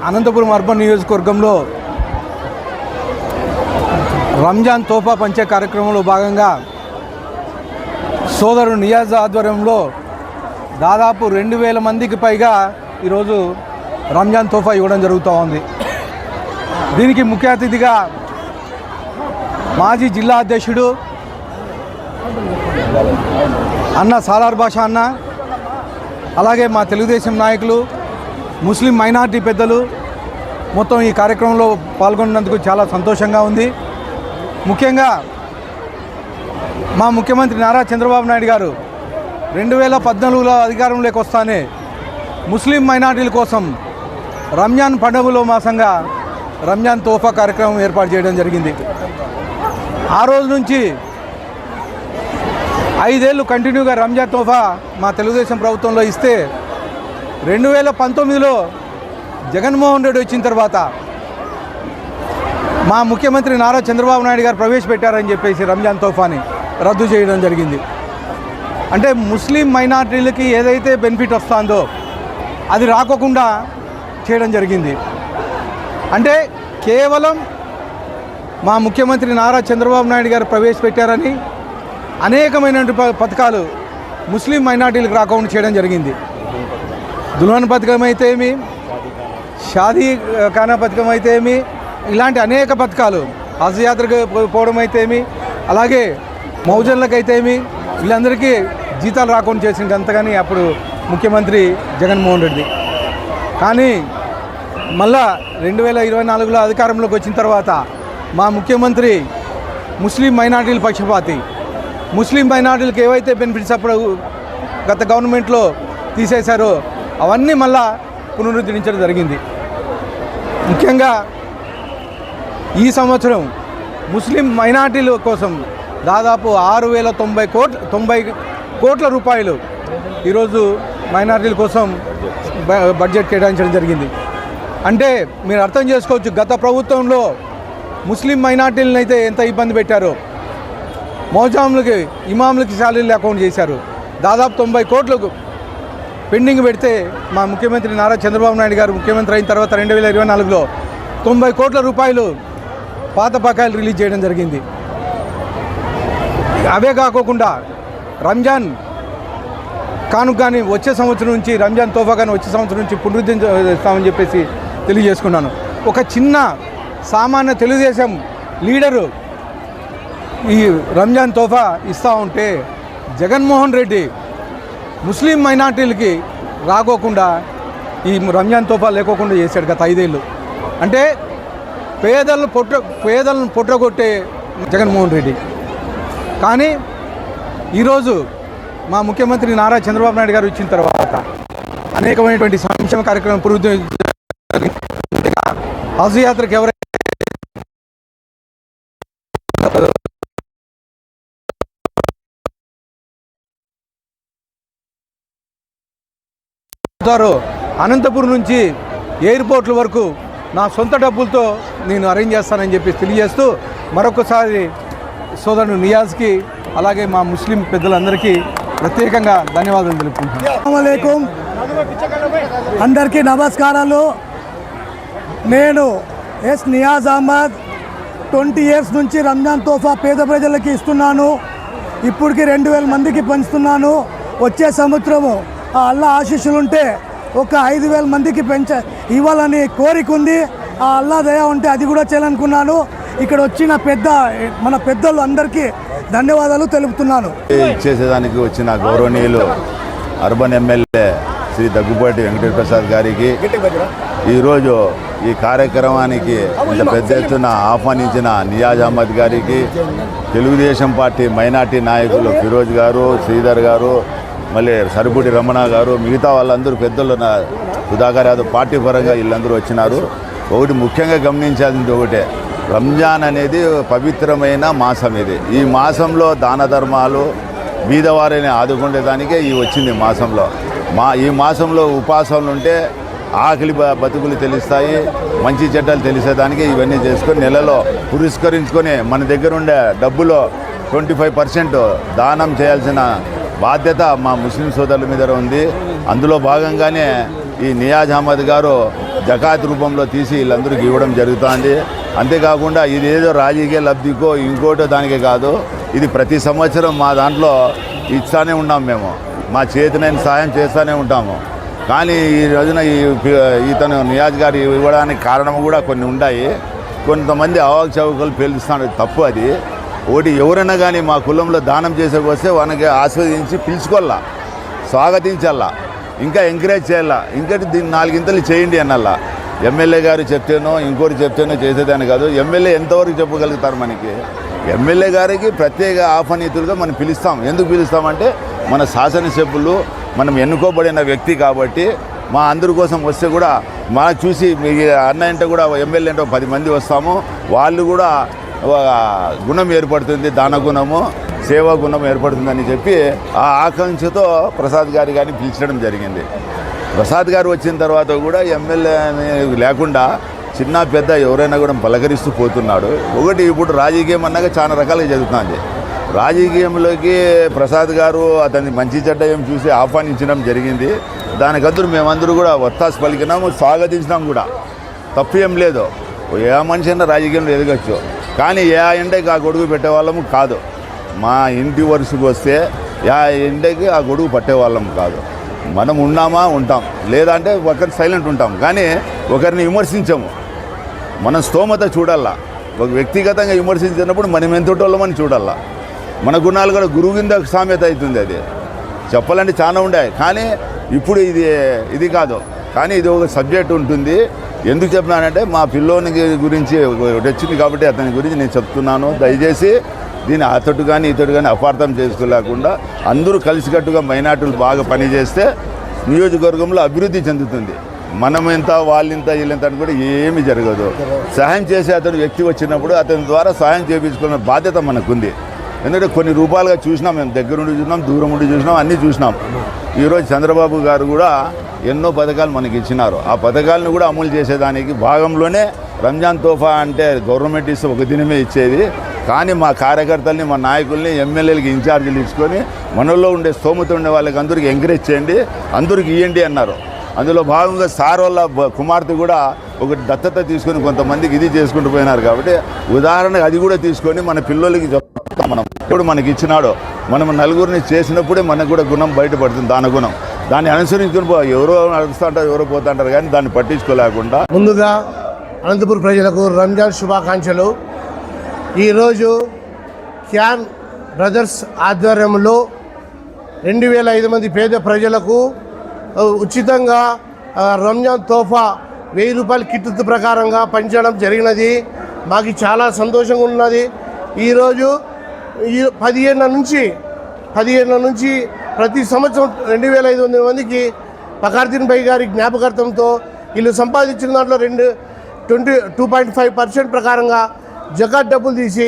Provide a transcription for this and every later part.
Anantapuram urban నియోజకవర్గంలో రంజాన్ తోఫా పంచే కార్యక్రమంలో భాగంగా సోదరుడు నియాజ్ ఆధ్వర్యంలో దాదాపు 2000 మందికి పైగా ఈరోజు రంజాన్ తోఫా ఇవ్వడం జరుగుతూ ఉంది. దీనికి ముఖ్య అతిథిగా మాజీ జిల్లా అధ్యక్షుడు అన్న సాలార్ భాష అన్న, అలాగే మా తెలుగుదేశం నాయకులు, ముస్లిం మైనార్టీ పెద్దలు మొత్తం ఈ కార్యక్రమంలో పాల్గొన్నందుకు చాలా సంతోషంగా ఉంది. ముఖ్యంగా మా ముఖ్యమంత్రి నారా చంద్రబాబు నాయుడు గారు 2014లో అధికారంలోకి వస్తానే ముస్లిం మైనార్టీల కోసం రంజాన్ పండుగలో మాసంగా రంజాన్ తోఫా కార్యక్రమం ఏర్పాటు చేయడం జరిగింది. ఆ రోజు నుంచి 5 ఏళ్ళు కంటిన్యూగా రంజాన్ తోఫా మా తెలుగుదేశం ప్రభుత్వంలో ఇస్తే 2019లో జగన్మోహన్ రెడ్డి వచ్చిన తర్వాత మా ముఖ్యమంత్రి నారా చంద్రబాబు నాయుడు గారు ప్రవేశపెట్టారని చెప్పేసి రంజాన్ తోఫాని రద్దు చేయడం జరిగింది. అంటే ముస్లిం మైనార్టీలకి ఏదైతే బెనిఫిట్ వస్తుందో అది రాకోకుండా చేయడం జరిగింది. అంటే కేవలం మా ముఖ్యమంత్రి నారా చంద్రబాబు నాయుడు గారు ప్రవేశపెట్టారని అనేకమైన పథకాలు ముస్లిం మైనార్టీలకు రాకుండా చేయడం జరిగింది. దుల్హన్ పథకం అయితే ఏమి, షాదీ ఖానా పథకం అయితే ఏమి, ఇలాంటి అనేక పథకాలు, హజ్ యాత్రకు పోవడం అయితే ఏమి, అలాగే మౌజన్లకు ఏమి, వీళ్ళందరికీ జీతాలు రాకుండా చేసింది అంతగాని అప్పుడు ముఖ్యమంత్రి జగన్మోహన్ రెడ్డి. కానీ మళ్ళా 2024లో అధికారంలోకి వచ్చిన తర్వాత మా ముఖ్యమంత్రి ముస్లిం మైనార్టీల పక్షపాతి. ముస్లిం మైనార్టీలకు ఏవైతే బెనిఫిట్స్ అప్పుడు గత గవర్నమెంట్లో తీసేశారో అవన్నీ మళ్ళా పునరుద్ధరించడం జరిగింది. ముఖ్యంగా ఈ సంవత్సరం ముస్లిం మైనార్టీల కోసం దాదాపు 6090 కోట్ల రూపాయలు ఈరోజు మైనార్టీల కోసం బడ్జెట్ కేటాయించడం జరిగింది. అంటే మీరు అర్థం చేసుకోవచ్చు, గత ప్రభుత్వంలో ముస్లిం మైనార్టీలను అయితే ఎంత ఇబ్బంది పెట్టారో. మౌజాములకి, ఇమాములకి శాలరీలు అకౌంట్ చేశారు. దాదాపు 90 కోట్లకు పెండింగ్ పెడితే మా ముఖ్యమంత్రి నారా చంద్రబాబు నాయుడు గారు ముఖ్యమంత్రి అయిన తర్వాత 2024లో 90 కోట్ల రూపాయలు పాత బకాయిలు రిలీజ్ చేయడం జరిగింది. అవే కాకోకుండా రంజాన్ కానుక కానీ వచ్చే సంవత్సరం నుంచి, రంజాన్ తోఫా కానీ వచ్చే సంవత్సరం నుంచి పునరుద్ధరిస్తామని చెప్పేసి తెలియజేసుకున్నాను. ఒక చిన్న సామాన్య తెలుగుదేశం లీడరు ఈ రంజాన్ తోఫా ఇస్తూ ఉంటే జగన్మోహన్ రెడ్డి ముస్లిం మైనార్టీలకి రాకోకుండా ఈ రంజాన్ తోఫా లేకోకుండా చేశాడు గత 5 ఏళ్ళు. అంటే పేదలను పొట్టగొట్టే జగన్మోహన్ రెడ్డి. కానీ ఈరోజు మా ముఖ్యమంత్రి నారా చంద్రబాబు నాయుడు గారు ఇచ్చిన తర్వాత అనేకమైనటువంటి సంక్షేమ కార్యక్రమం హజ్ యాత్రకు ఎవరైతే అనంతపురం నుంచి ఎయిర్పోర్ట్ల వరకు నా సొంత డబ్బులతో నేను అరేంజ్ చేస్తానని చెప్పి తెలియజేస్తూ మరొకసారి సోదరుడు నియాజ్కి అలాగే మా ముస్లిం పెద్దలందరికీ ప్రత్యేకంగా ధన్యవాదాలు తెలుపుకుంటున్నాను. అస్సలాముఅలైకుం, అందరికీ నమస్కారాలు. నేను ఎస్ నియాజ్ అహ్మద్ 20 years నుంచి రంజాన్ తోఫా పేద ప్రజలకి ఇస్తున్నాను. ఇప్పటికి 2000 మందికి పంచుతున్నాను. వచ్చే సంవత్సరము ఆ అల్లా ఆశీస్సులుంటే ఒక 5000 మందికి ఇవ్వాలని కోరిక ఉంది. ఆ అల్లా దయ ఉంటే అది కూడా చేయాలనుకున్నాను. ఇక్కడ వచ్చిన మన పెద్దలు అందరికీ ధన్యవాదాలు తెలుపుతున్నాను. చేసేదానికి వచ్చిన గౌరవనీయులు అర్బన్ ఎమ్మెల్యే శ్రీ దగ్గుపాటి వెంకటేశ్వర ప్రసాద్ గారికి, ఈరోజు ఈ కార్యక్రమానికి ఇంత పెద్ద ఎత్తున ఆహ్వానించిన నియాజ్ అహ్మద్ గారికి, తెలుగుదేశం పార్టీ మైనార్టీ నాయకులు ఫిరోజ్ గారు, శ్రీధర్ గారు, మళ్ళీ సరిపూడి రమణ గారు, మిగతా వాళ్ళందరూ పెద్దలు, సుధాకర్ యాదవ్, పార్టీ పరంగా వీళ్ళందరూ వచ్చినారు. ఒకటి ముఖ్యంగా గమనించాల్సింది ఒకటే, రంజాన్ అనేది పవిత్రమైన మాసం. ఈ మాసంలో దాన ధర్మాలు, బీదవారిని ఆదుకునేదానికే వచ్చింది మాసంలో. ఈ మాసంలో ఉపాసనలు ఉంటే ఆకలి బతుకులు తెలుస్తాయి, మంచి చెడ్డలు తెలిసేదానికి ఇవన్నీ చేసుకొని నెలలో పురస్కరించుకొని మన దగ్గర ఉండే డబ్బులో 25% దానం చేయాల్సిన బాధ్యత మా ముస్లిం సోదరుల మీద ఉంది. అందులో భాగంగానే ఈ నియాజ్ అహ్మద్ గారు జకాత్ రూపంలో తీసి వీళ్ళందరికీ ఇవ్వడం జరుగుతుంది. అంతేకాకుండా ఇది ఏదో రాజకీయ లబ్ధికో ఇంకోటో దానికే కాదు, ఇది ప్రతి సంవత్సరం మా దాంట్లో ఇస్తానే ఉన్నాం. మేము మా చేతినైన సాయం చేస్తూనే ఉంటాము. కానీ ఈ రోజున ఇతను నియాజ్ గారు ఇవ్వడానికి కారణం కూడా కొన్ని ఉన్నాయి. కొంతమంది అవకచవకలు పేలుస్తున్నాడు, తప్పు అది. ఒకటి ఎవరైనా కానీ మా కులంలో దానం చేసేకి వస్తే వాళ్ళకి ఆస్వాదించి పిలుచుకోవాలా, స్వాగతించాలా, ఇంకా ఎంకరేజ్ చేయాలా, ఇంకటి దీన్ని 4 ఇంతలు చేయండి అన్నల్లా. ఎమ్మెల్యే గారు చెప్తేనో ఇంకోటి చెప్తేనో చేసేదాన్ని కాదు. ఎమ్మెల్యే ఎంతవరకు చెప్పగలుగుతారు? మనకి ఎమ్మెల్యే గారికి ప్రత్యేక ఆహ్వానితులుగా మనం పిలుస్తాం. ఎందుకు పిలుస్తామంటే మన శాసనసభ్యులు, మనం ఎన్నుకోబడిన వ్యక్తి కాబట్టి మా అందరి కోసం వస్తే కూడా మా చూసి అన్న అంటే కూడా ఎమ్మెల్యే అంటే 10 మంది వస్తాము. వాళ్ళు కూడా గుణం ఏర్పడుతుంది, దాన గుణము, సేవా గుణం ఏర్పడుతుందని చెప్పి ఆ ఆకాంక్షతో ప్రసాద్ గారి కానీ పిలిచడం జరిగింది. ప్రసాద్ గారు వచ్చిన తర్వాత కూడా ఎమ్మెల్యే లేకుండా చిన్న పెద్ద ఎవరైనా కూడా పలకరిస్తూ పోతున్నాడు. ఒకటి ఇప్పుడు రాజకీయం అన్నాక చాలా రకాలుగా జరుగుతుంది. రాజకీయంలోకి ప్రసాద్ గారు అతన్ని మంచి చెడ్డ ఏం చూసి ఆహ్వానించడం జరిగింది. దానికందరూ మేమందరూ కూడా ఒత్తాసు పలికినాము, స్వాగతించినాం కూడా. తప్పు ఏం లేదు, ఏ మనిషి అయినా రాజకీయంలో ఎదగచ్చు. కానీ ఏ ఎండకి ఆ గొడుగు పెట్టేవాళ్ళము కాదు. మా ఇంటి వరుసకు వస్తే ఆ ఎండకి ఆ గొడుగు పట్టేవాళ్ళం కాదు. మనం ఉన్నామా ఉంటాం, లేదంటే ఒకరి సైలెంట్ ఉంటాం, కానీ ఒకరిని విమర్శించము. మనం స్తోమత చూడాలా. ఒక వ్యక్తిగతంగా విమర్శించినప్పుడు మనం ఎంతటోళ్ళమని చూడాలా. మన గుణాలు కూడా గురువు కింద సామెత అవుతుంది. అది చెప్పాలంటే చాలా ఉన్నాయి, కానీ ఇప్పుడు ఇది కాదు. కానీ ఇది ఒక సబ్జెక్ట్ ఉంటుంది. ఎందుకు చెప్పినానంటే మా పిల్లోని గురించి వచ్చింది కాబట్టి అతని గురించి నేను చెప్తున్నాను. దయచేసి దీన్ని అతడు కానీ ఇతడు కానీ అపార్థం చేసుకోలేకుండా అందరూ కలిసికట్టుగా మైనార్టీలు బాగా పనిచేస్తే నియోజకవర్గంలో అభివృద్ధి చెందుతుంది. మనం ఎంత వాళ్ళింత వీళ్ళంత అని కూడా ఏమీ జరగదు. సహాయం చేసే అతను వ్యక్తి వచ్చినప్పుడు అతని ద్వారా సహాయం చేయించుకున్న బాధ్యత మనకుంది. ఎందుకంటే కొన్ని రూపాలుగా చూసినాం, మేము దగ్గర నుండి చూసినాం, దూరం నుండి చూసినాం, అన్నీ చూసినాం. ఈరోజు చంద్రబాబు గారు కూడా ఎన్నో పథకాలు మనకి ఇచ్చినారు. ఆ పథకాలను కూడా అమలు చేసేదానికి భాగంలోనే రంజాన్ తోఫా అంటే గవర్నమెంట్ ఇస్తే ఒక దినమే ఇచ్చేది. కానీ మా కార్యకర్తల్ని, మా నాయకుల్ని, ఎమ్మెల్యేలకి ఇన్ఛార్జీలు ఇచ్చుకొని మనలో ఉండే స్తోమత ఉండే వాళ్ళకి అందరికీ ఎంకరేజ్ చేయండి, అందరికి ఇవ్వండి అన్నారు. అందులో భాగంగా సార్ వాళ్ళ కుమార్తె కూడా ఒక దత్తత తీసుకొని కొంతమందికి ఇది చేసుకుంటూ పోయినారు. కాబట్టి ఉదాహరణకు అది కూడా తీసుకొని మన పిల్లలకి చెప్తాం. మనం ఇప్పుడు మనకి ఇచ్చినాడు, మనం నలుగురిని చేసినప్పుడే మనకు కూడా గుణం బయటపడుతుంది, దాని గుణం. దాన్ని అనుసరించుకుని ఎవరో నడుస్తూ ఉంటారు, ఎవరో పోతూ ఉంటారు, కానీ దాన్ని పట్టించుకోలేకుండా. ముందుగా అనంతపురం ప్రజలకు రంజాన్ శుభాకాంక్షలు. ఈరోజు క్యాన్ బ్రదర్స్ ఆధ్వర్యంలో 2500 మంది పేద ప్రజలకు ఉచితంగా రంజాన్ తోఫా 1000 రూపాయల కిట్ ప్రకారంగా పంచడం జరిగినది. మాకు చాలా సంతోషంగా ఉన్నది. ఈరోజు 15 నుంచి ప్రతి సంవత్సరం 2500 మందికి ఫఖరుద్దీన్ భాయ్ గారి జ్ఞాపకార్థంతో వీళ్ళు సంపాదించిన దాంట్లో 2.5% ప్రకారంగా జకాత్ డబ్బులు తీసి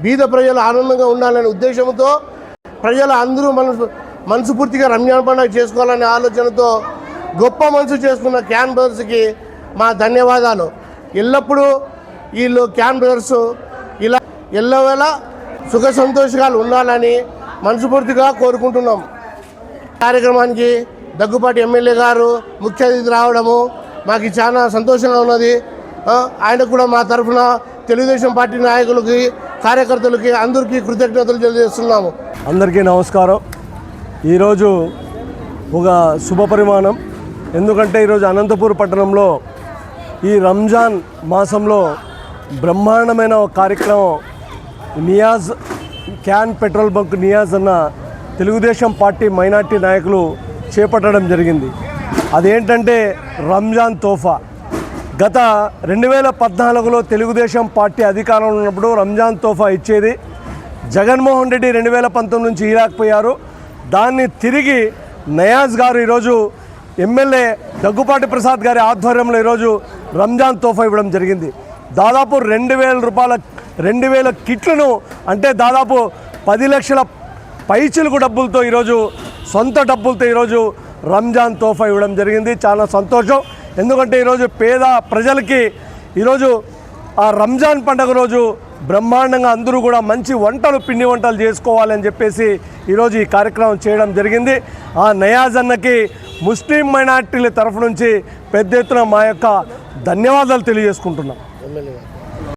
బీద ప్రజలు ఆనందంగా ఉండాలనే ఉద్దేశంతో ప్రజలు అందరూ మనస్ఫూర్తిగా రంజాన్ పండుగ చేసుకోవాలనే ఆలోచనతో గొప్ప మనసు చేసుకున్న క్యాన్ బ్రదర్స్కి మా ధన్యవాదాలు. ఎల్లప్పుడూ వీళ్ళు క్యాన్ బ్రదర్స్ ఇలా ఎల్లవేళ సుఖ సంతోషాలు ఉండాలని మనస్ఫూర్తిగా కోరుకుంటున్నాం. కార్యక్రమానికి దగ్గుపాటి ఎమ్మెల్యే గారు ముఖ్య అతిథి రావడము మాకు చాలా సంతోషంగా ఉన్నది. ఆయనకు కూడా మా తరఫున తెలుగుదేశం పార్టీ నాయకులకి, కార్యకర్తలకి అందరికీ కృతజ్ఞతలు తెలియజేస్తున్నాము. అందరికీ నమస్కారం. ఈరోజు ఒక శుభ పరిమాణం. ఎందుకంటే ఈరోజు అనంతపూర్ పట్టణంలో ఈ రంజాన్ మాసంలో బ్రహ్మాండమైన ఒక కార్యక్రమం Niaz can petrol bunk Niaz అన్న తెలుగుదేశం పార్టీ మైనార్టీ నాయకులు చేపట్టడం జరిగింది. అదేంటంటే రంజాన్ తోఫా. గత 2014లో తెలుగుదేశం పార్టీ అధికారంలో ఉన్నప్పుడు రంజాన్ తోఫా ఇచ్చేది. జగన్మోహన్ రెడ్డి 2019 నుంచి ఇవ్వలేకపోయారు. దాన్ని తిరిగి నయాజ్ గారు ఈరోజు ఎమ్మెల్యే దగ్గుపాటి ప్రసాద్ గారి ఆధ్వర్యంలో ఈరోజు రంజాన్ తోఫా ఇవ్వడం జరిగింది. దాదాపు 2000 రూపాయల 2000 కిట్లను, అంటే దాదాపు 10 లక్షల పైచిలుకు డబ్బులతో ఈరోజు సొంత డబ్బులతో ఈరోజు రంజాన్ తోఫా ఇవ్వడం జరిగింది. చాలా సంతోషం. ఎందుకంటే ఈరోజు పేద ప్రజలకి ఈరోజు ఆ రంజాన్ పండుగ రోజు బ్రహ్మాండంగా అందరూ కూడా మంచి వంటలు, పిండి వంటలు చేసుకోవాలని చెప్పేసి ఈరోజు ఈ కార్యక్రమం చేయడం జరిగింది. ఆ నయాజ్ అన్నకి ముస్లిం మైనార్టీల తరఫు నుంచి పెద్ద ఎత్తున మా యొక్క ధన్యవాదాలు తెలియజేసుకుంటున్నాం. ఎమ్మెల్యే గారు